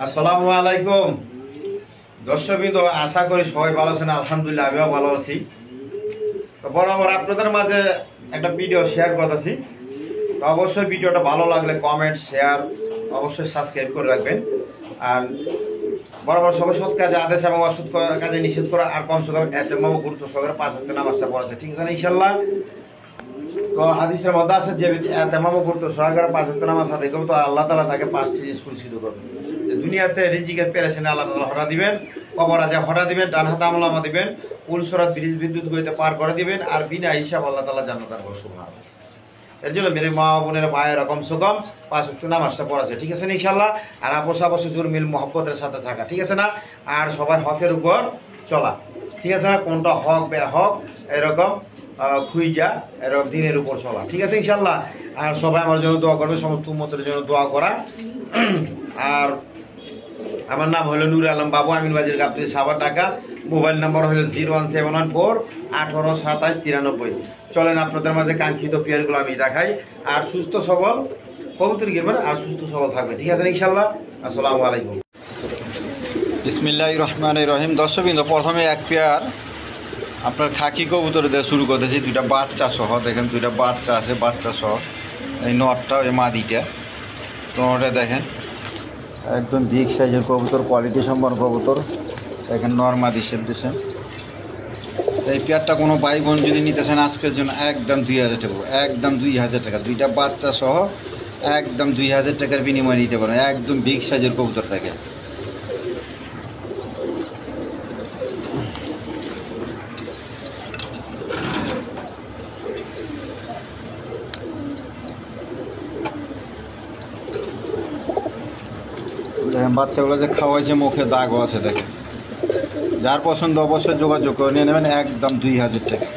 আসসালামু আলাইকুম দর্শকবৃন্দ, আশা করি সবাই ভালো আছেন। আলহামদুলিল্লাহ আমিও ভালো আছি। তো বরাবর আপনাদের মাঝে একটা ভিডিও শেয়ার করতেছি। তো অবশ্যই ভিডিওটা ভালো লাগলে কমেন্ট শেয়ার অবশ্যই সাবস্ক্রাইব করে রাখবেন। আর বরাবর সবাই সৎ কাজে আদেশ এবং অসৎ কাজে নিষেধ করা আর কম সকাল এতে গুরুত্ব সহকারে 5 ওয়াক্ত নামাজটা পড়াচ্ছে, ঠিক আছে না ইনশাল্লাহ। তো হাদিসের মধ্যে আছে যে তেমাম গুরুত্ব সহকারে 5 ওয়াক্ত নামাজ আদায় করবে তো আল্লাহ তাআলা তাকে 5টি জিনিস পুরস্কৃত করবে। দুনিয়াতে রিজিকের পেরেছেন আল্লাহ তাআলা হরা দিবেন, কবর আযাব হরা দিবেন, ডান হাতে আমলামা দিবেন, পুলসরাত ব্রিজ বিদ্যুৎ গতিতে পার করে দিবেন, আর বিনা হিসাব আল্লাহ তাআলা জান্নাত দান করবে সুবহানাল্লাহ। এর জন্য মেরে মা বোনের ভাইয়েরা কমসে কম 5 ওয়াক্ত নামাজটা পড়াছে, ঠিক আছে না ইনশাল্লাহ। আর অবশ্যই জোর মিল মহব্বতের সাথে থাকা, ঠিক আছে না। আর সবাই হকের উপর চলা, ঠিক আছে না। কোনটা হক হক এরকম খুঁজা এরকম দিনের উপর চলা, ঠিক আছে ইনশাল্লাহ। আর সবাই আমার জন্য দোয়া করবে, সমস্ত উম্মতের জন্য দোয়া করা। আর আমার নাম হলো নুর আলম বাবু, আমিন বাজির গাবতলী সাভার ঢাকা। মোবাইল নাম্বার হলো 01714 18 27 93। চলেন আপনাদের মাঝে কাঙ্ক্ষিত পেয়ারগুলো আমি দেখাই। আর সুস্থ সবল কবুতর গেবেন আর সুস্থ সবল থাকবে, ঠিক আছে ইনশাল্লাহ। আসসালামু আলাইকুম। বিসমিল্লাহির রহমানির রহিম। দর্শকবৃন্দ, প্রথমে এক পেয়ার আপনার খাকি কবুতর দিয়ে শুরু করতেছি, দুইটা বাচ্চা সহ। দেখেন দুইটা বাচ্চা আছে, বাচ্চা সহ। এই নটটা ওই মাদিটা, তো ওটা দেখেন একদম বিগ সাইজের কবুতর, কোয়ালিটি সম্পন্ন কবুতর। দেখেন নর্মাদি সেম টু সেম। এই পেয়ারটা কোনো ভাই বোন যদি নিতেছেন আজকের জন্য একদম 2000 টাকা, একদম 2000 টাকা। দুইটা বাচ্চা সহ একদম 2000 টাকার বিনিময়ে নিতে পারেন। একদম বিগ সাইজের কবুতর দেখেন। দেখেন বাচ্চাগুলো যে খাওয়াইছে, মুখে দাগও আছে দেখেন। যার পছন্দ অবশ্যই যোগাযোগ করে নিয়ে নেবেন, একদম 2000 টাকা।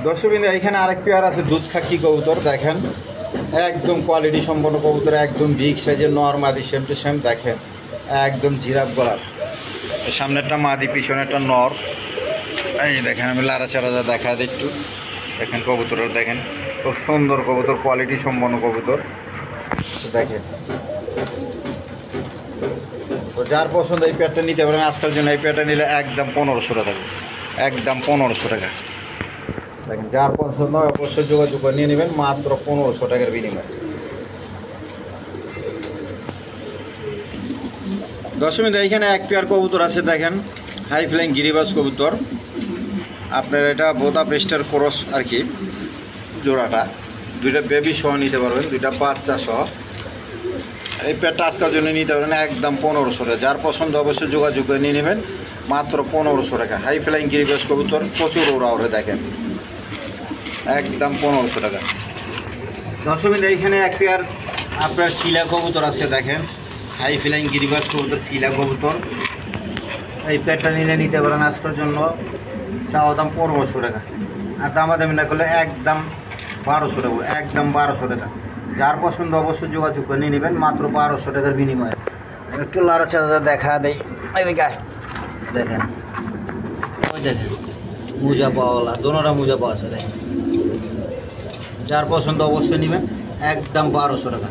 দর্শকবৃন্দ, এখানে আরেক পেয়ার আছে দুধ খাকি কবুতর। দেখেন একদম কোয়ালিটি সম্পন্ন কবুতর, একদম বিগ সাইজের নরমাদি সেম টু সেম। দেখেন একদম জিরাফ গলার, সামনেরটা মাদি পিছনেরটা নর। এই দেখেন আমি লাড়াচাড়া দেখা দিই একটু। দেখেন কবুতরের দেখেন খুব সুন্দর কবুতর, কোয়ালিটি সম্পন্ন কবুতর দেখেন। তো যার পছন্দ এই পেয়ারটা নিতে পারেন আজকের জন্য। এই পেয়ারটা নিলে একদম 1500 টাকা, একদম 1500 টাকা। দেখেন যার পছন্দ অবশ্যই যোগাযোগ করে নিয়ে নেবেন, মাত্র 1500 টাকার বিনিময়ে। দর্শকবৃন্দ, এইখানে এক পেয়ার কবুতর আছে দেখেন, হাই ফ্লাইং গিরিবাজ কবুতর। আপনার এটা বোতা পেস্টার ক্রস আর কি জোড়াটা। দুইটা বেবি সহ নিতে পারবেন, দুইটা বাচ্চা সহ। এই পেয়ারটা আজকের জন্য নিতে পারেন একদম 1500 টাকা। যার পছন্দ অবশ্যই যোগাযোগ করে নিয়ে নেবেন, মাত্র 1500 টাকা। হাই ফ্লাইং গিরিবাজ কবুতর, প্রচুর ওরা দেখেন, একদম 1500 টাকা। দর্শকবৃন্দ, এইখানে এক পেয়ার আপনার চিলা কবুতর আছে দেখেন, হাই ফ্লাইং গিরিবাজ কবুতর, চিলা কবুতর। এই পেয়ারটা নিতে পারেন আজকের জন্য, চাওয়া দাম 1500 টাকা। আর দামাদামি না করলে একদম 1200 টাকা, একদম 1200 টাকা। যার পছন্দ অবশ্যই যোগাযোগ করে নিয়ে নেবেন, মাত্র 1200 টাকার বিনিময়ে। একটু লাড়াচাড়া দেখা দেয় দেখেন, ওই দেখেন মোজা পাওয়ালা, দোনোটা মোজা পাওয়া আছে দেখেন। যার পছন্দ অবশ্যই নেবেন, একদম 1200 টাকা।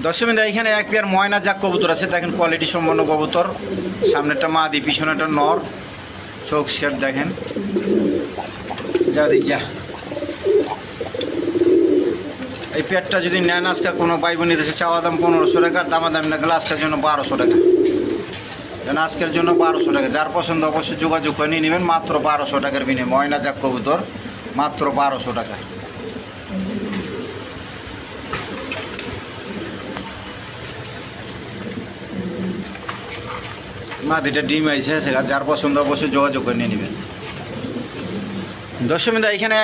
দর্শকবৃন্দ, এখানে এক পেয়ার ময়না জাক কবুতর আছে দেখেন, কোয়ালিটি সম্পন্ন কবুতর। সামনেরটা মাদি পিছনেরটা নর, চোখ শেপ দেখেন। যা দেখিয়া এই পেয়ারটা যদি নেন আজকে কোনো ভাই বোন নিতেছে, চাওয়া দাম 1500 টাকা। দামাদামি না গেলে আজকের জন্য 1200 টাকা। যেন আজকের জন্য 1200 টাকা। যার পছন্দ অবশ্যই যোগাযোগ করে নিয়ে নেবেন, মাত্র 1200 টাকার বিনিময়ে। ময়না জাক কবুতর, মাত্র 1200 টাকা। মাদিটা ডিম আইছে, যার পছন্দ অবশ্যই যোগাযোগ করে নিয়ে নেবেন। দর্শকবৃন্দ, এখানে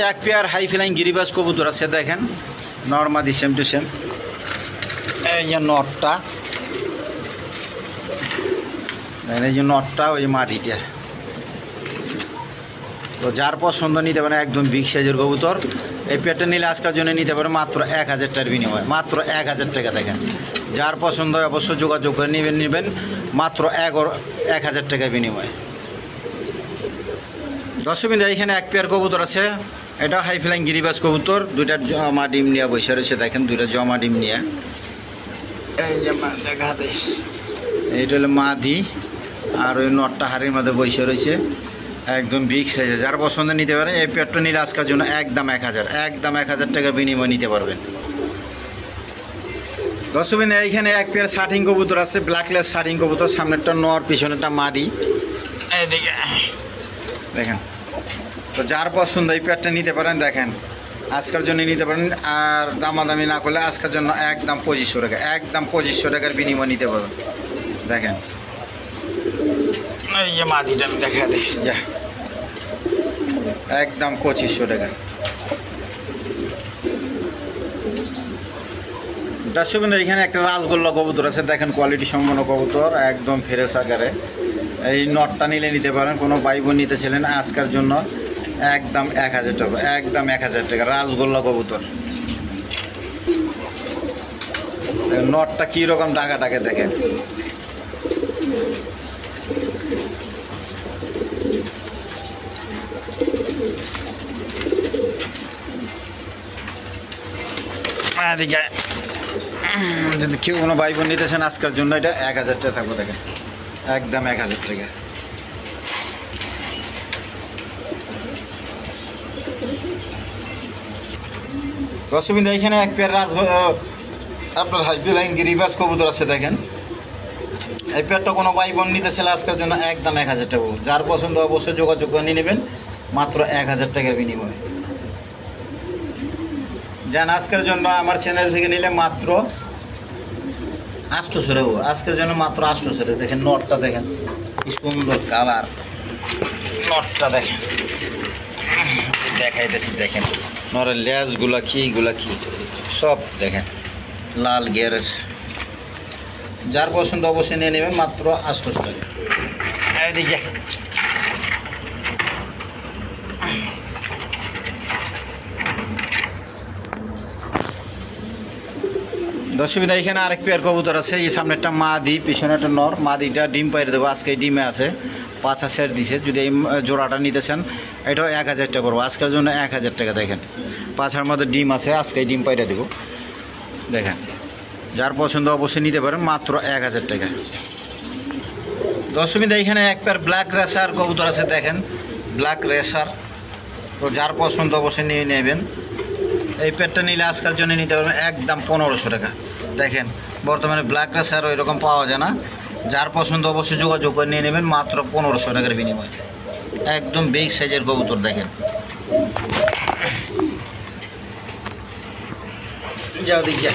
এক পেয়ার হাই ফ্লাইং গিরিবাজ কবুতর আছে দেখেন, নরমাদি সেম টু সেম। এই যে নটটা, এই যে নটটা, ওই মাদিটা। তো যার পছন্দ নিতে পারেন, একদম বিগ সাইজের কবুতর। এই পেয়ারটা নিলে আজকের জন্য নিতে পারেন মাত্র 1000 টাকার বিনিময়ে, মাত্র 1000 টাকা। দেখেন যার পছন্দ অবশ্যই যোগাযোগ করে নেবেন মাত্র 1000 টাকার বিনিময়ে। দর্শকবৃন্দ এখানে এক পেয়ার কবুতর আছে, এটা হাই ফ্লাইং গিরিবাজ কবুতর, দুইটা জমা ডিম নিয়ে বসে রয়েছে দেখেন, দুইটা জমা ডিম নিয়ে। এই যে দেখাতে এইটা হলো মাদি, আর ওই নটটা হাড়ির মধ্যে বসে রয়েছে, একদম বিগ সাইজে। যার পছন্দ নিতে পারে এই পেয়ারটা নিলে আজকের জন্য একদম 1000, একদম 1000 টাকা বিনিময় নিতে পারবেন। দর্শকবৃন্দ এইখানে এক পেয়ার শার্টিং কবুতর আছে, ব্ল্যাকলেস শার্টিং কবুতর, সামনেরটা নর পিছনেরটা মাদি। এইদিকে দেখেন, তো যার পছন্দ এই পেয়ারটা নিতে পারেন, দেখেন আজকের জন্য নিতে পারেন। আর দামাদামি না করলে আজকের জন্য একদম 2500 টাকা, একদম 2500 টাকার বিনিময় নিতে পারবেন। দেখেন এই যে মাদিটা আমি দেখা দেখি, যা একদম 2500 টাকা। দর্শকবৃন্দ এখানে একটা রাজগোল্লা কবুতর আছে, দেখেন কোয়ালিটি সম্পন্ন কবুতর, একদম ফ্রেশ আকারে। এই নটটা নিলে নিতে পারেন, কোনো ভাই বোন নিতে ছিলেন আজকের জন্য একদম 1000 টাকা, একদম 1000 টাকা রাজগোল্লা কবুতর। নটটা কীরকম টাকাটাকে দেখেন। এদিকে যদি কেউ কোনো ভাই বোন নিতেছেন আজকের জন্য এটা 1000 টাকা থাকবো, দেখেন একদম 1000 টাকা। দর্শকবৃন্দ এখানে এক পেয়ার আপনার হাইফ্লাইং গিরিবাজ কবুতর আছে, দেখেন এই পেয়ারটা কোনো ভাই বোন নিতে ছিল আজকের জন্য একদম 1000 টাকা। যার পছন্দ অবশ্যই যোগাযোগ করে নিয়ে নেবেন, মাত্র 1000 টাকার বিনিময়ে। যান আজকের জন্য আমার চ্যানেল থেকে নিলে মাত্র 800 টাকা, আজকের জন্য মাত্র 800 টাকা। দেখেন নটটা দেখেন কি সুন্দর কালার, নটটা দেখেন দেখাইতেছি, দেখেন নরের লেজগুলা কি সব দেখেন লাল গিয়ারের। যার পছন্দ অবশ্যই নিয়ে নেবেন, মাত্র 800 টাকা। এইদিকে দর্শকবৃন্দ এখানে আরেক পেয়ার কবুতর আছে, এই সামনে একটা মাদি পিছনে একটা নর। মাদিটা ডিম পাইরে দেবো, আজকে ডিমে আছে, 5 সেট দিছে। যদি এই জোড়াটা নিতে চান এটাও 1000 টাকা পড়বো, আজকের জন্য 1000 টাকা। দেখেন 5 মধ্যে ডিম আছে, আজকে ডিম পাইরে দেবো। দেখেন যার পছন্দ অবশ্যই নিতে পারেন, মাত্র 1000 টাকা। দর্শকবৃন্দ এখানে এক পেয়ার ব্ল্যাক রেসার কবুতর আছে, দেখেন ব্ল্যাক রেসার, তো যার পছন্দ অবশ্যই নিয়ে নেবেন। এই পেয়ারটা নিলে আজকের জন্য নিতে পারবেন একদম 1500 টাকা। দেখেন বর্তমানে ব্ল্যাক রেসার ওই রকম পাওয়া যায় না, যার পছন্দ অবশ্যই যোগাযোগ করে নিয়ে নেবেন, মাত্র 1500 টাকার বিনিময়ে। একদম বিগ সাইজের কবুতর, দেখেন যাও দিক যা।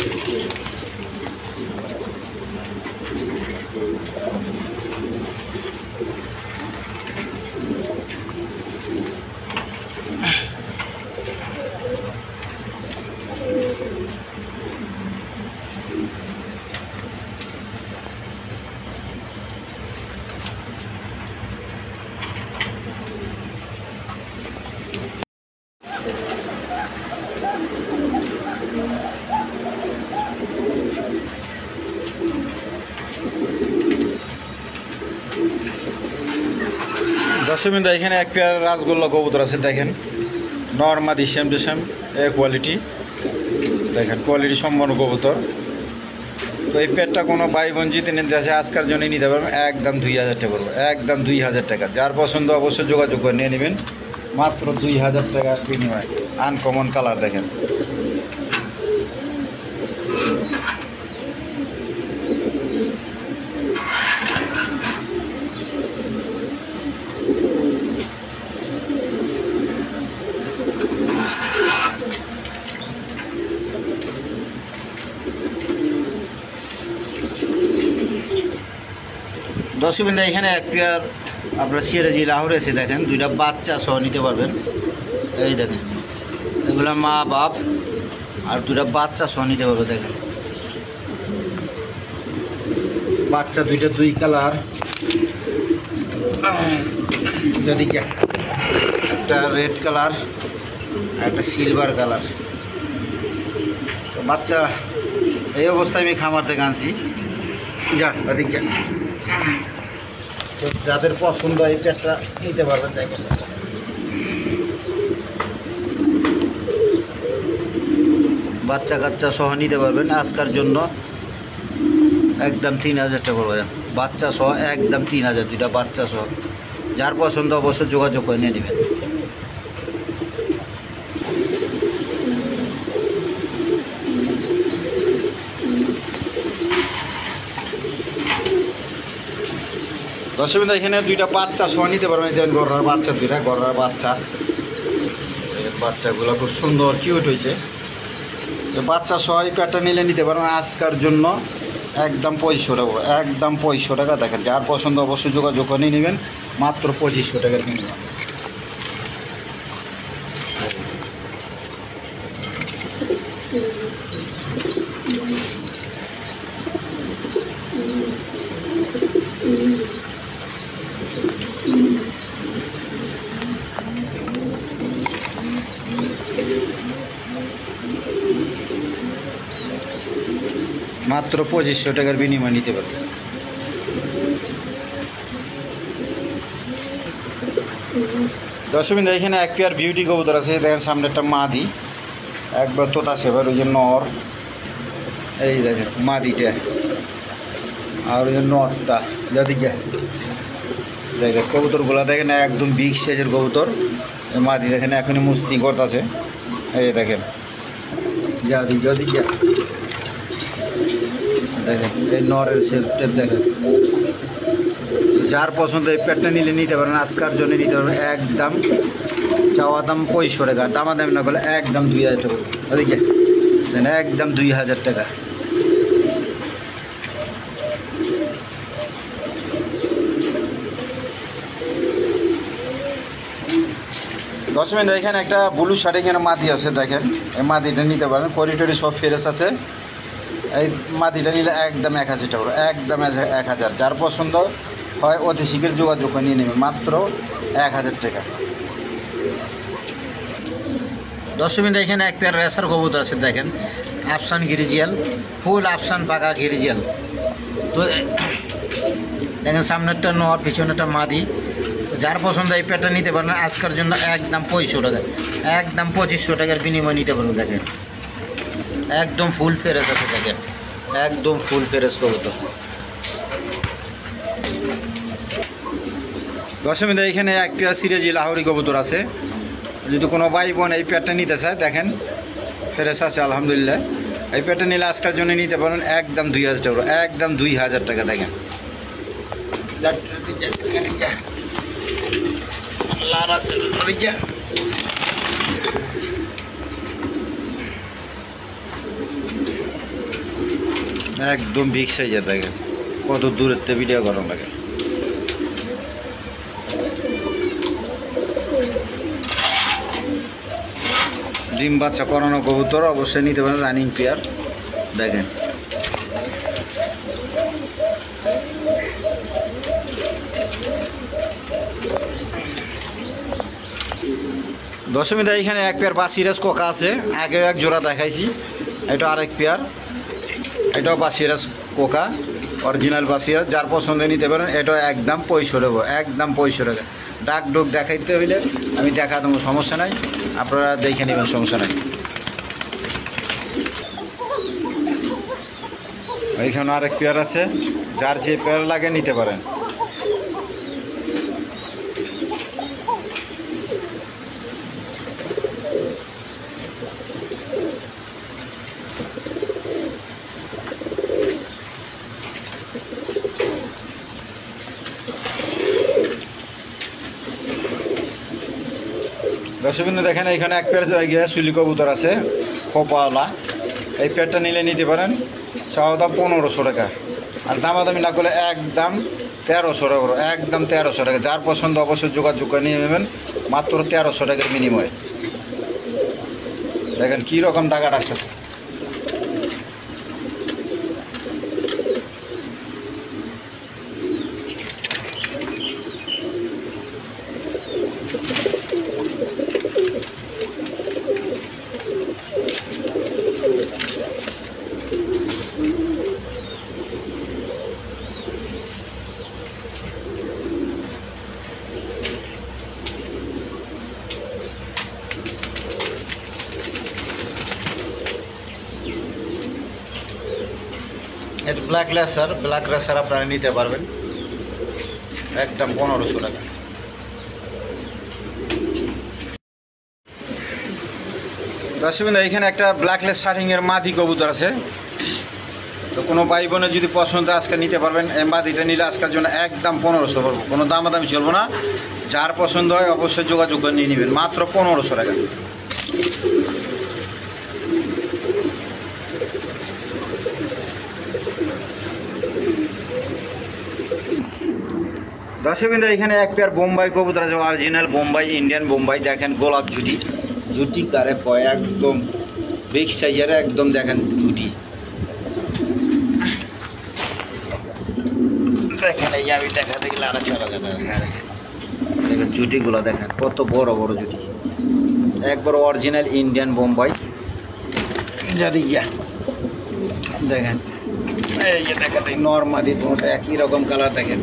দর্শকবৃন্দ এখানে এক পেয়ার রাজগোল্লা কবুতর আছে, দেখেন নর্মাদি সেম টু সেম কোয়ালিটি, দেখেন কোয়ালিটি সম্পন্ন কবুতর। তো এই পেয়ারটা কোনো ভাই বোন জিতে নিতে আসে আজকের জন্য নিতে পারবেন, একদম 2000 টাকা পড়বে, একদম 2000 টাকা। যার পছন্দ অবশ্যই যোগাযোগ করে নিয়ে নেবেন, মাত্র 2000 টাকার বিনিময়। আনকমন কালার দেখেন। দর্শকবৃন্দ এখানে এক পেয়ার আপনার সিরাজি লাহোর এসে, দেখেন দুইটা বাচ্চা সহ নিতে পারবেন। এই দেখেন এগুলো মা বাপ, আর দুইটা বাচ্চা সহ নিতে পারবে। দেখেন বাচ্চা দুইটা 2 কালার, যেদিকে একটা রেড কালার একটা সিলভার কালার। তো বাচ্চা এই অবস্থায় আমি খামার থেকে আনছি, যা ওদিকে। তো যাদের পছন্দ এই পেটটা নিতে পারবেন, দেখেন বাচ্চা কাচ্চা সহ নিতে পারবেন। আজকের জন্য একদম 3000 টাকা পড়বে, বাচ্চা সহ একদম 3000, দুইটা বাচ্চা সহ। যার পছন্দ অবশ্যই যোগাযোগ করে নিয়ে নেবেন। দর্শক এখানে দুইটা বাচ্চা সহ নিতে পারবেন, যেমন গড়ার বাচ্চা, দুইটা গড়ার বাচ্চা। বাচ্চাগুলো খুব সুন্দর কিউট হয়েছে। তো বাচ্চা সহ এই প্যাডটা নিলে নিতে পারবেন আজকের জন্য একদম 2500 টাকা, একদম 2500 টাকা। দেখেন যার পছন্দ অবশ্যই যোগাযোগ করে নিয়ে নেবেন, মাত্র 2500 টাকার বিনিময়। মাত্র 2500 টাকার বিনিময় নিতে পারবেন। দর্শক এখানে এক পেয়ার বিউটি কবুতর আছে। দেখেন সামনে একটা মাদি, একবার তোতা সেবার, ওই যে নর, এই দেখেন মাদিটা, আর ওই যে নরটা। যদি দেখেন কবুতরগুলো দেখেন একদম বিগ সাইজের কবুতর। মাদি দেখেন এখনই মুস্তি করতেছে, এই দেখেন যদি দেখেন এই নরের শেপটা দেখেন। যার পছন্দ এই প্যাডটা নিলে নিতে পারেন, আজকের জন্য নিতে পারবেন একদম চাওয়া দাম 2500 টাকা, দামাদামি না করলে একদম 2000 টাকা, ওদিকে একদম 2000 টাকা। দর্শক এখানে একটা ব্লু শার্টিংয়ের মাদি আছে, দেখেন এই মাদিটা নিতে পারেন, করিডোরি সব ফ্রেশ আছে। এই মাদিটা নিলে একদম 1000 টাকা, একদম 1000। যার পছন্দ হয় অতি শীঘ্র যোগাযোগ করে নিয়ে নেবে, মাত্র 1000 টাকা। দর্শক এখানে এক পেয়ার রেসার কবুতর আছে, দেখেন আফসান গিরিজিয়াল, ফুল আফসান পাকা গিরিজিয়াল। তো দেখেন সামনেরটা নর, পিছনেরটা মাদি। যার পছন্দ এই পেয়ারটা নিতে পারেন, আজকের জন্য একদম 2500 টাকা, একদম 2500 টাকার বিনিময় নিতে পারবেন। দেখেন একদম ফুল ফেরেস আছে, দেখেন একদম ফুল ফেরেস কবুতর। দর্শক এখানে এক পেয়ার সিরাজি লাহোরি কবুতর আছে। যদি কোনো ভাই বোন এই পেয়ারটা নিতে চায়, দেখেন ফেরেস আছে আলহামদুলিল্লাহ। এই পেয়ারটা নিলে আজকের জন্য নিতে পারেন একদম 2000 টাকা, একদম 2000 টাকা। দেখেন একদম বিগ সাইজের, দেখেন কত দূরের থেকে ভিডিও গরম লাগে। ডিম বাচ্চা করানো কবুতর অবশ্যই নিতে পারেন, রানিং পেয়ার। দেখেন দর্শক এখানে এক পেয়ার বাসিরাজ কোকা আছে, আগে এক জোড়া দেখাইছি, এটা আরেক পেয়ার, এটাও বাসিরাজ কোকা, অরিজিনাল বাসিরাজ। যার পছন্দ নিতে পারেন, এটাও একদম 2500 টাকা, একদম 2500 টাকা। ডাক ডুক দেখাইতে হইলে আমি দেখা দেবো, সমস্যা নাই, আপনারা দেখে নেবেন, সমস্যা নাই। এইখানে আরেক পেয়ার আছে, যার যে পেয়ার লাগে নিতে পারেন। দর্শক দেখেন এখানে এক পেয়ার সুলি কবুতর আছে খোপাওয়ালা। এই পেয়ারটা নিলে নিতে পারেন, চাওয়া দাম 1500 টাকা, আর দামাদামি না করলে একদম 1300 টাকা, একদম 1300 টাকা। যার পছন্দ অবশ্যই যোগাযোগ করে নিয়ে নেবেন, মাত্র 1300 টাকার বিনিময়ে। দেখেন কী রকম টাকা রাখতেছে। এটা ব্ল্যাক রেসার আপনারা নিতে পারবেন একদম 1500 টাকা। দর্শক এখানে একটা ব্ল্যাকলেস শার্টিংয়ের মাদি কবুতর আছে। তো কোনো ভাই বোনের যদি পছন্দ আজকে নিতে পারবেন। এই মাদিটা নিলে আজকের জন্য একদম 1500 পড়বো, কোনো দামাদামি চলবো না। যার পছন্দ হয় অবশ্যই যোগাযোগ করে নিয়ে নেবেন, মাত্র 1500 টাকা। দর্শক এখানে এক পেয়ার বোম্বাই কবুতর আছে, অরিজিনাল বোম্বাই, ইন্ডিয়ান বোম্বাই। দেখেন গোলাপ জুটি কারে কয়, একদম বিগ সাইজের, একদম দেখেন জুটি। দেখেন এই আমি দেখাতে গেলে আড়াইশো টাকা। দেখেন জুটিগুলো দেখেন কত বড় বড় জুটি, একবার অরিজিনাল ইন্ডিয়ান বোম্বাই। যদি দেখেন এই যে দেখেন এই নর্মালি দুটোটা একই রকম কালার। দেখেন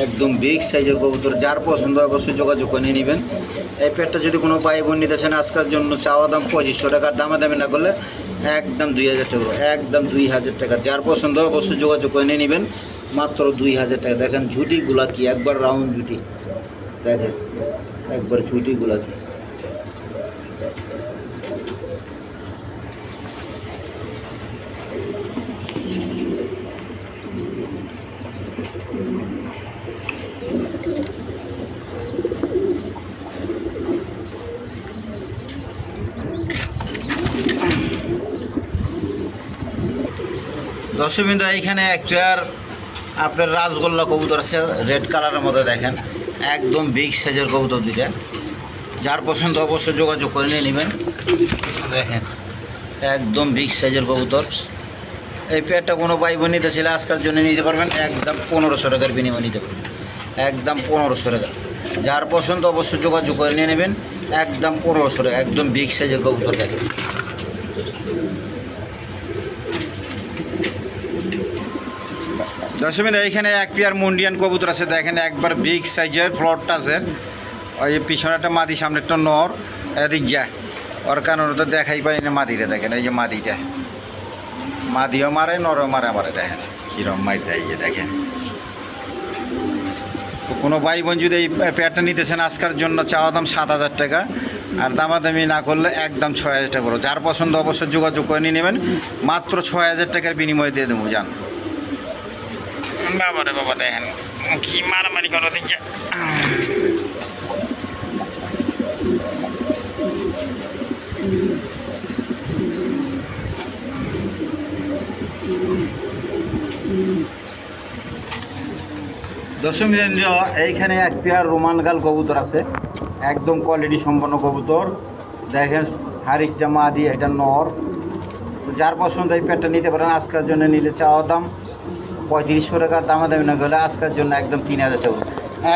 একদম বিগ সাইজের কবুতর। যার পছন্দ অবশ্যই যোগাযোগ করে নিয়ে নেবেন। এই পেটটা যদি কোনো ভাই বোন নিতে চান আজকের জন্য চাওয়া দাম 2500 টাকা, দামাদামি না করলে একদম 2000 টাকা, একদম 2000 টাকা। যার পছন্দ অবশ্যই যোগাযোগ করে নিয়ে নেবেন, মাত্র 2000 টাকা। দেখেন ঝুটিগুলা কি, একবার রাউন্ড ঝুটি, দেখেন একবার ঝুটিগুলা কি। দর্শক বিন্দু এইখানে এক পেয়ার আপনার রাজগোল্লা কবুতর আছে রেড কালারের মধ্যে। দেখেন একদম বিগ সাইজের কবুতর দুইটা। যার পছন্দ অবশ্যই যোগাযোগ করে নিয়ে নেবেন। দেখেন একদম বিগ সাইজের কবুতর। এই পেয়ারটা কোনো ভাই বোন নিতে ছিল আজকের জন্য নিতে পারবেন, একদম 1500 টাকার বিনিময়ে নিতে পারবেন, একদম 1500 টাকা। যার পছন্দ অবশ্যই যোগাযোগ করে নিয়ে নেবেন, একদম 1500 টাকা। একদম বিগ সাইজের কবুতর। দেখেন দর্শক এইখানে এক পেয়ার মুন্ডিয়ান কবুতর আছে। দেখেন একবার বিগ সাইজের ফ্লোর টাচের। ওই যে পিছনে একটা মাদি, সামনে একটা নর। এদিক যায় ওর কারণে তো দেখাই পাই না মাদিরে। দেখেন এই যে মাদিটা, মাদিও মারে নরও মারে। দেখেন কিরম মারি দেয়, দেখেন। তো কোনো ভাই বোন যদি এই পেয়ারটা নিতেছেন আজকের জন্য চাওয়া দাম 7000 টাকা, আর দামাদামি না করলে একদম 6000 টাকা পড়ো। যার পছন্দ অবশ্যই যোগাযোগ করে নিয়ে নেবেন, মাত্র 6000 টাকার বিনিময়ে দিয়ে দেবো। যান বাবা রে বাবা, দেখেন কি মারামারি করো দিচ্ছে। দর্শক এইখানে এক পেয়ার রোমান গাল কবুতর আছে, একদম কোয়ালিটি সম্পন্ন কবুতর। দেখেন হারিকটা মাদি, একটা নর। যার পছন্দ এই পেয়ারটা নিতে পারেন। আজকের জন্য নিলে চাওয়া দাম 3500 টাকার, দামাদামি না গেলে আজকের জন্য একদম 3000 টাকা,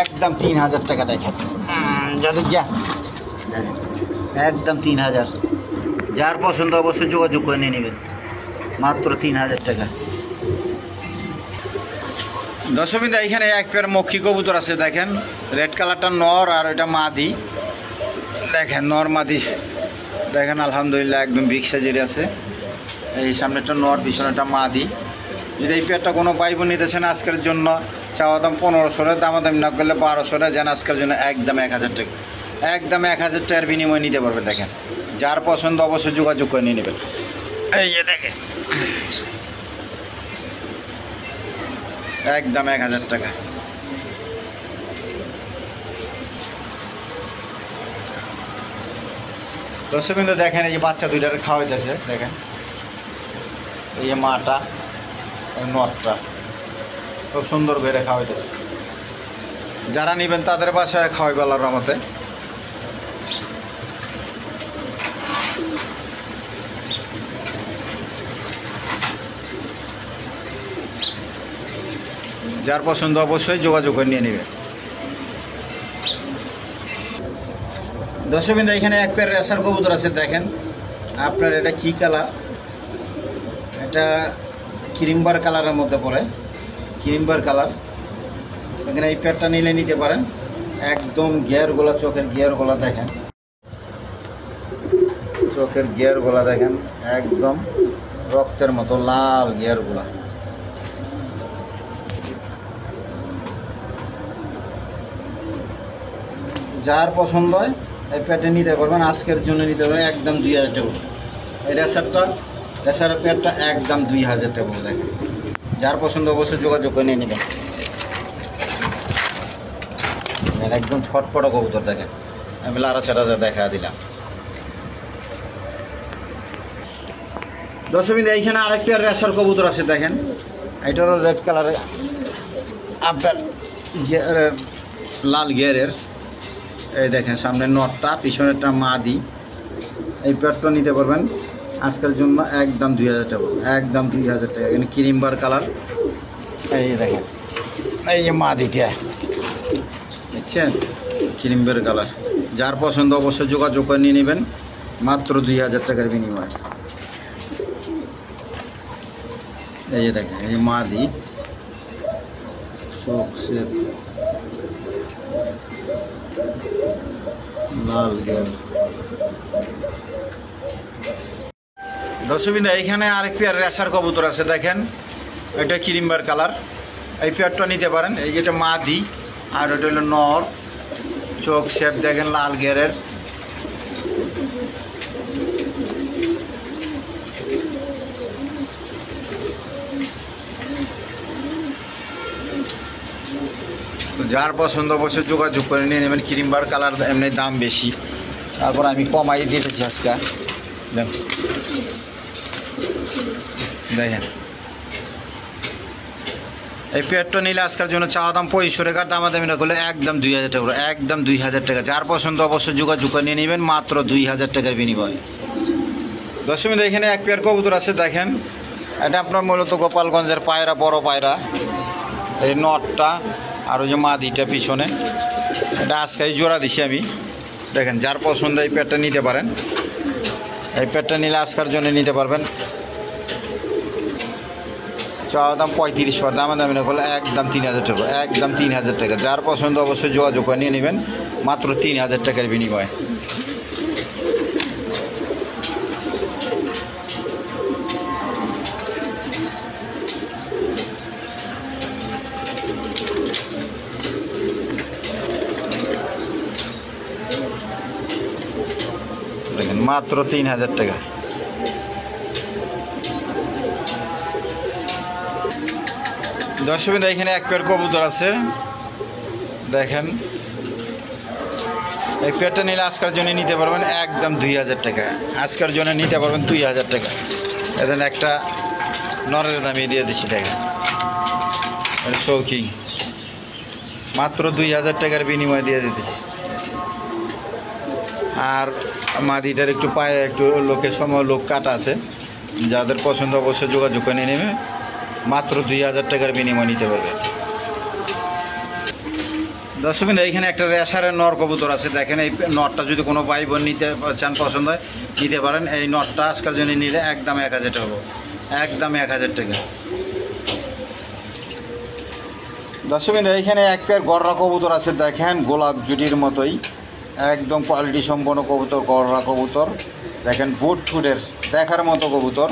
একদম 3000 টাকা। দেখেন যাদের একদম 3000। যার পছন্দ অবশ্যই যোগাযোগ করে নিয়ে নেবেন, মাত্র 3000 টাকা। দর্শক এখানে এক পেয়ার মক্ষী কবুতর আছে। দেখেন রেড কালারটা নর আর ওইটা মাদি। দেখেন নর মাদি, দেখেন আলহামদুলিল্লাহ একদম বিগ সাইজের আছে। এই সামনে একটা নর, পিছনে একটা মাদি। যদি এই পেয়ারটা কোনো ভাই বোন নিতেছেন আজকের জন্য চাওয়া দাম 1500 টাকা, দামাদামি না করলে 1200 টাকা। যেন আজকের জন্য একদম 1000 টাকা, একদম 1000 টাকার বিনিময়ে নিতে পারবে। দেখেন যার পছন্দ অবশ্যই যোগাযোগ করে নিয়ে নেবেন। এই যে দেখেন একদম 1000 টাকা। দর্শক বিন্দু দেখেন এই যে বাচ্চা দুইটারে খাওয়াইতেছে। দেখেন এই যে মাটা, নটটা খুব সুন্দর করে খাওয়াইতেছে। যারা নেবেন তাদের বাসায় খাওয়াই বেলার রহমতে। যার পছন্দ অবশ্যই যোগাযোগ করে নিয়ে নেবে। দর্শক বিন্দু এখানে এক পেয়ার রেসার কবুতর আছে। দেখেন আপনার এটা কি কালার, এটা ক্রিমবার কালারের মধ্যে পড়ে, ক্রিমবার কালার। এখানে এই পেয়ারটা নিলে নিতে পারেন, একদম গিয়ারগুলা, চোখের গিয়ারগুলা দেখেন, চোখের গিয়ারগুলা দেখেন, একদম রক্তের মতো লাল গিয়ারগুলা। যার পছন্দ হয় এই প্যাডটা নিতে পারবেন, আজকের জন্য নিতে পারবেন একদম 2000 টাকা। এই রেসারের প্যাডটা একদম 2000 টাকা দেখেন। যার পছন্দ অবশ্যই যোগাযোগ করে নিয়ে নেবেন। একদম ছটপটা কবুতর দেখেন, আমি লাড়াচাড়া দেখা দিলাম। দর্শকবৃন্দ, এইখানে আরেক পেয়ার রেসার কবুতর আছে দেখেন, এটারও রেড কালারের, আপনার লাল গিয়ারের। এই দেখেন সামনে নটটা, পিছনেরটা মাদি। এই পেয়ারটা নিতে পারবেন আজকের জন্য একদম 2000 টাকা, একদম 2000 টাকা। এখানে ক্রিমবার কালার, এই দেখেন, এই যে মাদিটা দেখছেন, ক্রিমবার কালার। যার পছন্দ অবশ্যই যোগাযোগ করে নিয়ে নেবেন, মাত্র 2000 টাকার বিনিময়ে। এই যে দেখেন, এই যে মাদি, চোখ শেপ লাল গেল। দর্শকবৃন্দ, এইখানে আরেক পেয়ার রেসার কবুতর আছে দেখেন, এটা ক্রিমবার কালার। এই পেয়ারটা নিতে পারেন। এই যেটা মাদি আর ওটা হলো নর, চোখ শেপ দেখেন লাল গেরের। যার পছন্দ অবশ্যই যোগাযোগ করে নিয়ে নেবেন। ক্রিমবার কালার এমনি দাম বেশি, তারপর আমি কমাই দিতেছি আজকে। দেখেন, এই পেয়ারটা নিলে আজকের জন্য চাওয়া দাম 2500 টাকা, দামাদামি না করলে একদম 2000 টাকা, একদম 2000 টাকা। যার পছন্দ অবশ্যই যোগাযোগ করে নিয়ে নেবেন, মাত্র 2000 টাকার বিনিময়। দর্শকবৃন্দ, এখানে এক পেয়ার কবুতর আছে দেখেন, এটা আপনার মূলত গোপালগঞ্জের পায়রা, বড় পায়রা। এই নটটা আর ওই যে মাদিটা পিছনে, এটা আজকেই জোড়া দিছি আমি। দেখেন, যার পছন্দ এই পেয়ারটা নিতে পারেন। এই পেয়ারটা নিলে আজকের জন্য নিতে পারবেন। চাওয়া দাম 3500, দামাদামি না করলে একদম 3000 টাকা, একদম 3000 টাকা। যার পছন্দ অবশ্যই যোগাযোগ করে নিয়ে নেবেন, মাত্র 3000 টাকার বিনিময়ে। দেখেন, মাত্র 3000 টাকা। দর্শকবৃন্দ, এখানে এক পেয়ার কবুতর আছে দেখেন, এই পেয়ারটা নিলে আজকের জন্য নিতে পারবেন একদম 2000 টাকা। আজকের জন্য নিতে পারবেন 2000 টাকা। এখান একটা নরের দামে দিয়ে দিচ্ছি টাকা, শৌকিং, মাত্র 2000 টাকার বিনিময়ে দিয়ে দিতেছি। আর মাদিটার একটু পায়ে একটু লোকের সময় লোক কাটা আছে, যাদের পছন্দ অবশ্যই যোগাযোগ করে নিয়ে নেবে, মাত্র 2000 টাকার বিনিময় নিতে পারবে। দর্শকবৃন্দ, এইখানে একটা রেসারের নর কবুতর আছে দেখেন, এই নটটা যদি কোনো ভাই বোন নিতে চান, পছন্দ হয় নিতে পারেন। এই নটটা আজকের জন্য নিলে একদম 1000 টাকা, একদম 1000 টাকা। দর্শকবৃন্দ, এইখানে এক পেয়ার গররা কবুতর আছে দেখেন, গোলাপ জুটির মতোই, একদম কোয়ালিটি সম্পন্ন কবুতর, গররা কবুতর দেখেন, বুট ফুটের দেখার মতো কবুতর।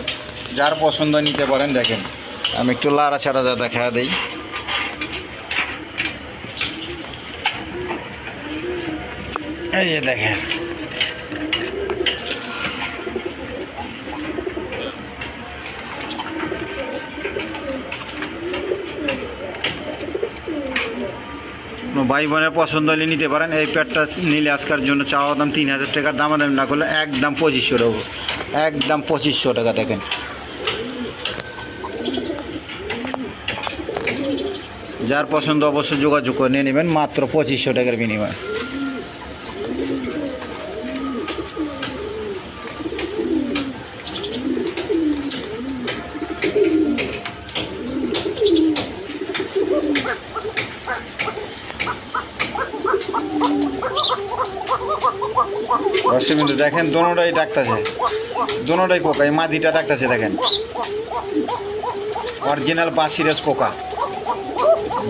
যার পছন্দ নিতে পারেন। দেখেন, আমি একটু লাড়াচাড়া দেখা দিই। এই যে দেখেন, ভাই বোনের পছন্দ হলে নিতে পারেন। এই প্যাডটা নিলে আজকের জন্য চাওয়া দাম 3000 টাকা, দামাদামি না করলে একদম 2500 টাকা, একদম 2500 টাকা। দেখেন, যার পছন্দ অবশ্যই যোগাযোগ করে নিয়ে নেবেন, মাত্র 2500 টাকার বিনিময়ে। দর্শকবৃন্দ, দেখেন দোনোটাই ডাকতেছে, দোনোটাই কোকা। এই মাদিটা ডাকতেছে দেখেন, অরিজিনাল বাসিরাজ কোকা,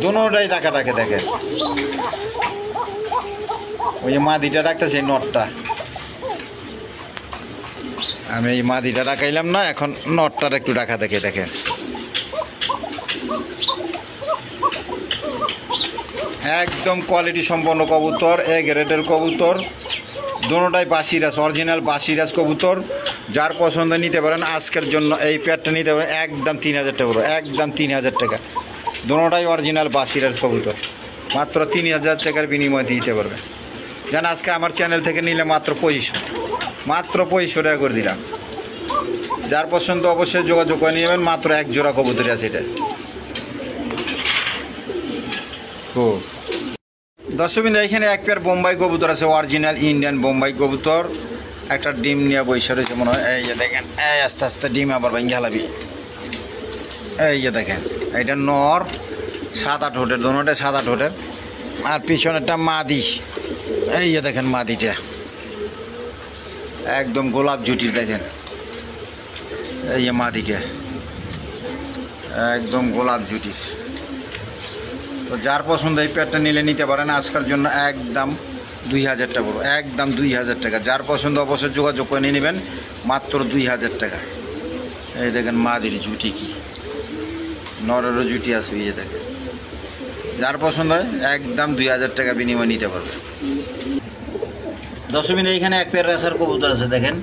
দোনোটাই ডাকে দেখেন। ওই যে মাদিটা রাখতেছে এই নটটা, আমি এই মাদিটা রাখাইলাম না, এখন নটটার একটু রাখা দেখে দেখেন। একদম কোয়ালিটি সম্পন্ন কবুতর, এ গ্রেডের কবুতর, দুটোটাই বাসিরাজ, অরিজিনাল বাসিরাজ কবুতর। যার পছন্দ নিতে পারেন আজকের জন্য এই পেয়ারটা নিতে পারেন একদম 3000 টাকা করে, একদম 3000 টাকা। দুটোটাই অরিজিনাল বাসিরাজ কবুতর, মাত্র 3000 টাকার বিনিময়ে দিতে পারবে। যেন আজকে আমার চ্যানেল থেকে নিলে মাত্র 2500 টাকা করে দিলাম। যার পছন্দ অবশ্যই যোগাযোগ করে নিয়ে যাবেন। মাত্র এক জোড়া কবুতর আছে এটা। দর্শকবৃন্দ, এখানে এক পেয়ার বোম্বাই কবুতর আছে, অরিজিনাল ইন্ডিয়ান বোম্বাই কবুতর। একটা ডিম নিয়ে বৈশা রয়েছে মনে হয়, এই যে দেখেন, এই আস্তে আস্তে ডিম আবার ভেঙে হালাবি। এই যে দেখেন, এইটা নর, সাদা ঠোঁটের, দোনোটা সাদা ঠোঁটের, আর পিছনেরটা মাদি। এই যে দেখেন মাদিটা একদম গোলাপ জুটির, দেখেন এই যে মাদিটা একদম গোলাপ জুটির। তো যার পছন্দ এই পেয়ারটা নিলে নিতে পারেন আজকের জন্য একদম 2000 টাকা পড়বে, একদম 2000 টাকা। যার পছন্দ অবশ্যই যোগাযোগ করে নিয়ে নেবেন, মাত্র 2000 টাকা। এই দেখেন মাদির জুটি, কি নরেরও জুটি আছে, এই যে দেখেন। যার পছন্দ হয় একদম 2000 টাকা বিনিময় নিতে পারবে। দর্শকবৃন্দ, এখানে এক পেয়ার রেসার কবুতর আছে, দেখেন।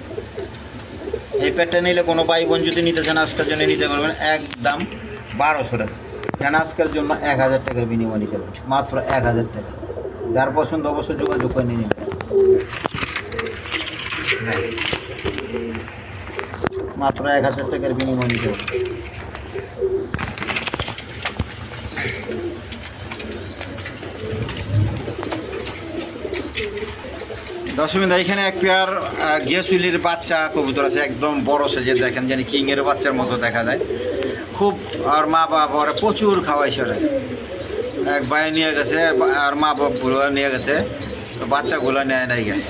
এই পেয়ারটা নিলে কোনো ভাই বোন যদি নিতে চান আজকের জন্য নিতে পারবেন একদম 1200 টাকা। কেন আজকের জন্য 1000 টাকার বিনিময় নিতে পারবেন, মাত্র 1000 টাকা। যার পছন্দ অবশ্যই যোগাযোগ করে নিয়ে নেবেন, মাত্র 1000 টাকার বিনিময় নিতে পারবেন। দর্শকবৃন্দ, এখানে এক পেয়ার গিয়াসুলির বাচ্চা কবুতর আছে, একদম বড় সাইজের, দেখেন জানি কিংয়ের বাচ্চার মতো দেখা যায় খুব। আর মা বাবা ওরা প্রচুর খাওয়াইছে, ওরা এক ভাই নিয়ে গেছে আর মা বাবগুলো নিয়ে গেছে, তো বাচ্চাগুলো নেয় নাই গায়ে।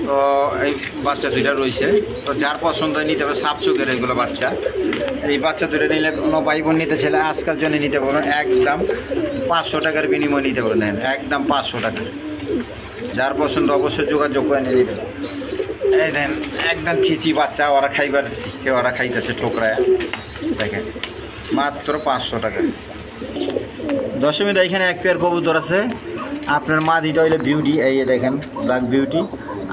তো এই বাচ্চা দুইটা রয়েছে, তো যার পছন্দ নিতে পারে, সাপ চোখের এগুলো বাচ্চা। এই বাচ্চা দুটো নিলে কোনো ভাই বোন নিতে ছেলে আজকের জন্য নিতে পারবেন একদম 500 টাকার বিনিময় নিতে পারবেন, একদম 500 টাকা। যার পছন্দ অবশ্যই যোগাযোগ করে নিয়ে নেবেন। এই দেন একদম চিচি বাচ্চা, ওরা খাইবার শিখছে, ওরা খাইতেছে ঠোকরায়, দেখেন মাত্র 500 টাকা। দর্শকবৃন্দ, এখানে এক পেয়ার কবুতর আছে, আপনার মাদিটা হইলো বিউটি, এই দেখেন ব্ল্যাক বিউটি,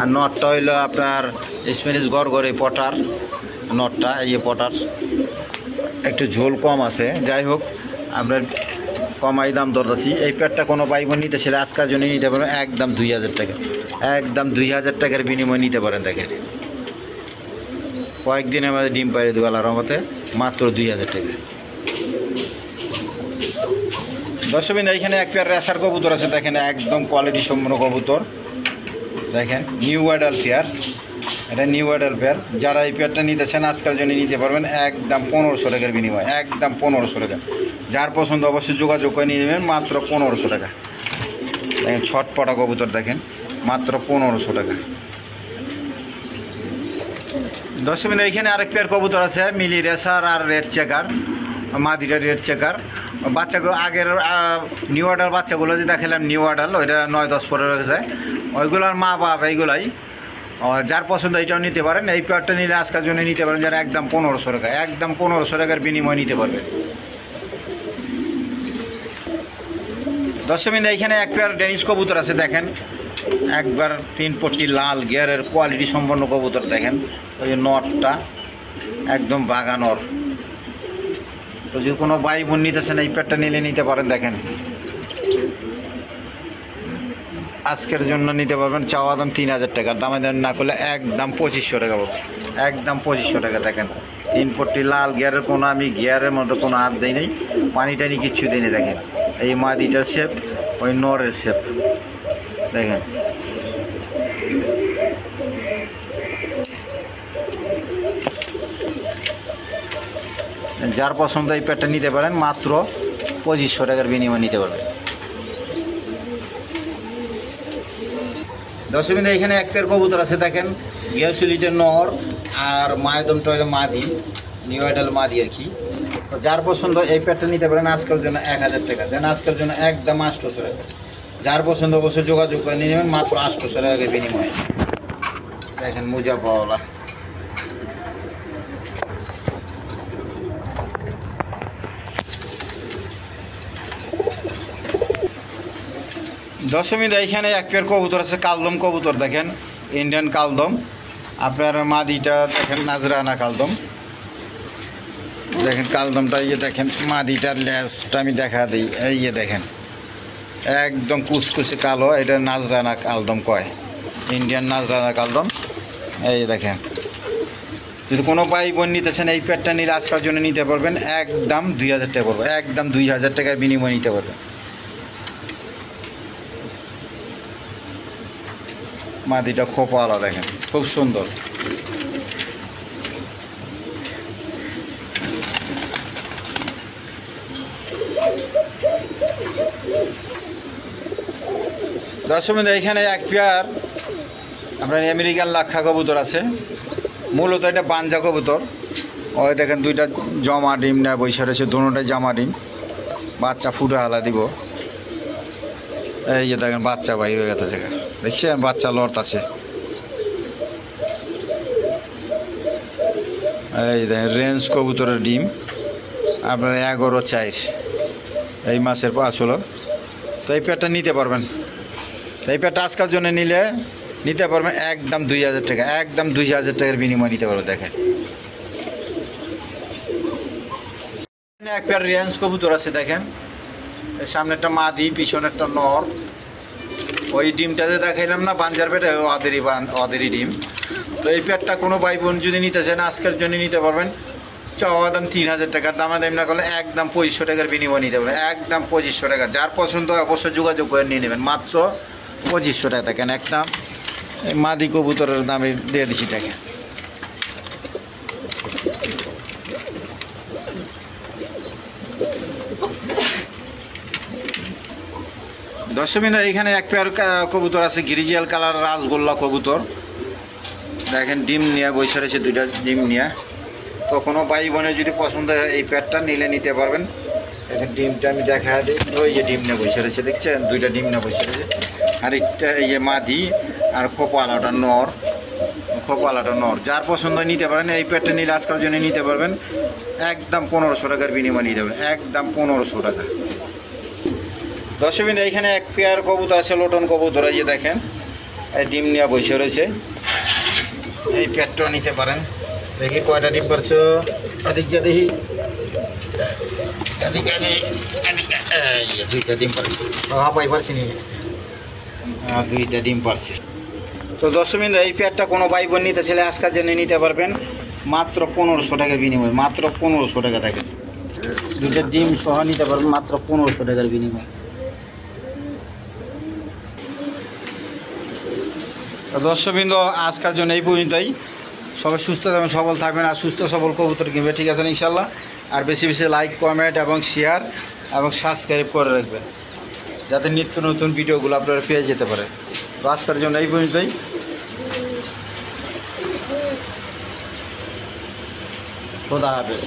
আর নটটা হইলো আপনার স্প্যানিশ গড়গড়ে পটার। নটটা এই পটার, একটু ঝোল কম আছে, যাই হোক আপনার কমাই দাম দরদাছি। এই পেয়ারটা কোনো ভাই বোন নিতে ছেলে আজকের জন্য নিতে পারবেন একদম 2000 টাকা, একদম 2000 টাকার বিনিময় নিতে পারেন। দেখেন কয়েকদিন আমাদের ডিম পাড়ি দেবো আল্লাহর রহমতে, মাত্র 2000 টাকা। দর্শকবৃন্দ, এখানে এক পেয়ার রেসার কবুতর আছে, দেখেন একদম কোয়ালিটি সম্পন্ন কবুতর, দেখেন নিউ অ্যাডাল পেয়ার, এটা নিউ অ্যাডাল পেয়ার। যারা এই পেয়ারটা নিতেছেন আজকের জন্য নিতে পারবেন একদম 1500 টাকার বিনিময়, একদম 1500 টাকা। যার পছন্দ অবশ্যই যোগাযোগ করে নিয়ে নেবেন, মাত্র 1500 টাকা। দেখেন ছটপটা কবুতর, দেখেন মাত্র 1500 টাকা। দর্শকবৃন্দ, এখানে আরেক পেয়ার কবুতর আছে, মিলি রেসার আর রেড চেকার, মাদিরা রেড চেকার। বাচ্চাগুলো আগের নিউ অর্ডার বাচ্চাগুলো যে দেখালাম নিউ অর্ডার, ওইটা 9-10 পরে রেখেছে, ওইগুলোর মা বাপ এইগুলাই। যার পছন্দ এইটাও নিতে পারেন। এই পেয়ারটা নিলে আজকের জন্য নিতে পারেন, যারা একদম 1500 টাকা, একদম 1500 টাকার বিনিময় নিতে পারবেন। দর্শকবৃন্দ, এখানে এক পেয়ার ডেনিশ কবুতর আছে, দেখেন একবার 3 পট্টি লাল গিয়ারের কোয়ালিটি সম্পন্ন কবুতর, দেখেন ওই নটটা একদম বাগা নর। তো যদি কোনো ভাই বোন নিতেছেন এই পেয়ারটা নিলে নিতে পারেন। দেখেন আজকের জন্য নিতে পারবেন, চাওয়া দাম 3000 টাকা, দামে দাম না করলে একদম 2500 টাকা পাবো, একদম 2500 টাকা। দেখেন 3 পট্টি লাল গিয়ারের, কোনো আমি গিয়ারের মতো কোনো হাত দিই নেই, পানি টানি কিচ্ছু দিই নি। দেখেন এই মাদিটার শেপ, ওই নরের শেপ, দেখেন যার পছন্দ এই পেয়ারটা নিতে পারেন, মাত্র 2500 টাকার বিনিময় নিতে পারবেন। দর্শকবৃন্দ, এখানে এক পেয়ার কবুতর আছে, দেখেন গিয়াসুলিটের নর আর মায়েদমটা হলো মাদি, নিউ অ্যাডাল মাদি আর কি। তো যার পছন্দ এই পেয়ারটা নিতে পারেন আজকের জন্য 1000 টাকা, যেন আজকের জন্য একদম 800 টাকা, যার পছন্দ অবশ্যই যোগাযোগ করে নিয়ে নেবেন মাত্র 800 টাকা বিনিময়ে। দেখেন মোজা পাওয়ালা। দশমীতে এখানে এক পেয়ার কবুতর আছে, কালদম কবুতর দেখেন, ইন্ডিয়ান কালদম। আপনার মাদিটা দেখেন নাজরানা কালদম। দেখেন কালদমটা দেখেন, মাদিটার লেজটা আমি দেখা দিই, দেখেন একদম কুচকুচে কালো, এটা নাজরানা কালদম কয়, ইন্ডিয়ান নাজরানা কালদম। দেখেন, যদি কোনো ভাই বোন নিতেছেন এই পেয়ারটা নিলে আজকের জন্য নিতে পারবেন, একদম 2000 টাকা পড়বে, একদম 2000 টাকার বিনিময়ে নিতে পারবেন। মাদিটা খোপাওয়ালা দেখেন, খুব সুন্দর। দশমীতে এখানে এক পেয়ার আপনার আমেরিকান লাক্ষা কবুতর আছে, মূলত এটা বাঞ্জা কবুতর। ওই দেখেন দুইটা জমা ডিম না বৈশা রয়েছে, দুটোটাই জামা ডিম, বাচ্চা ফুটে হালা দিব। দেখেন বাচ্চা বাইর হয়ে গেছে, দেখছেন বাচ্চা লড়ত আছে। দেখেন রেঞ্জ কবুতরের ডিম আপনার 11/4 এই মাসের 5 হলো। তো এই পেয়ারটা নিতে পারবেন, এই পেয়ারটা আজকের জন্য নিলে নিতে পারবেন একদম 2000 টাকা, একদম 2000 টাকার বিনিময় নিতে পারবেন। দেখেন এক পেয়ার রেঞ্জ কবুতর আছে, দেখেন সামনে একটা মাদি, পিছনে একটা নর। ওই ডিমটাতে দেখাইলাম না বাঞ্জার পেটে, ওদেরই ডিম। তো এই পেয়ারটা কোনো ভাই বোন যদি নিতে চান আজকের জন্য নিতে পারবেন, চাওয়া দাম 3000 টাকার, দামাদাম না করলে একদম 2500 টাকার বিনিময় নিতে পারবেন, একদম 2500 টাকা। যার পছন্দ অবশ্যই যোগাযোগ করে নিয়ে নেবেন, মাত্র 2500 টাকা। দেখেন একটা মাদি কবুতরের দামে দিয়ে দিচ্ছি। দেখেন দশমীতে এখানে এক পেয়ার কবুতর আছে, গিরিজিয়াল কালার রাজগোল্লা কবুতর। দেখেন ডিম নিয়ে বসে রয়েছে, দুইটা ডিম নিয়ে। তো কোনো ভাই বোনের যদি পছন্দ হয় এই পেয়ারটা নিলে নিতে পারবেন। দেখেন ডিমটা আমি দেখা দিই, ওই যে ডিম নিয়ে বসে রয়েছে, দেখছেন দুইটা ডিম নিয়ে বসে রয়েছে। আর একটা মাদি আর খোপালাটা নর, খোপালাটা নর। যার পছন্দ নিতে পারেন, এই পেয়ারটা নিলে আজকের জন্য নিতে পারবেন, একদম 1500 টাকার বিনিময় নিতে পারবেন, একদম 1500 টাকা। দশমীতে এখানে এক পেয়ার কবুতর আছে, লোটন কবুতর। এই যে দেখেন এই ডিম নিয়ে বসে রয়েছে, এই পেয়ারটাও নিতে পারেন। দেখি কয়টা ডিম পারছো, এদিকে দেখি, দুইটা ডিম পারছি, পাই পারছি নি, দুইটা ডিম পারছি। তো দশমীতে এই পেয়ারটা কোনো ভাই বোন নিতে ছেলে আজকের জন্য নিতে পারবেন, মাত্র 1500 টাকার বিনিময়, মাত্র 1500 টাকা। দেখেন দুইটা ডিম সহ নিতে পারবেন মাত্র 1500 টাকার বিনিময়। দর্শকবৃন্দ আজকের জন্য এই পর্যন্তই। সবাই সুস্থ থাকবেন, সবল থাকবেন, আর সুস্থ সবল কবুতর কিনবে, ঠিক আছে ইনশাল্লাহ। আর বেশি বেশি লাইক, কমেন্ট এবং শেয়ার এবং সাবস্ক্রাইব করে রাখবেন, যাতে নিত্য নতুন ভিডিওগুলো আপনারা পেয়ে যেতে পারে। তো আজকের জন্য এই পর্যন্তই। খোদা হাফেজ।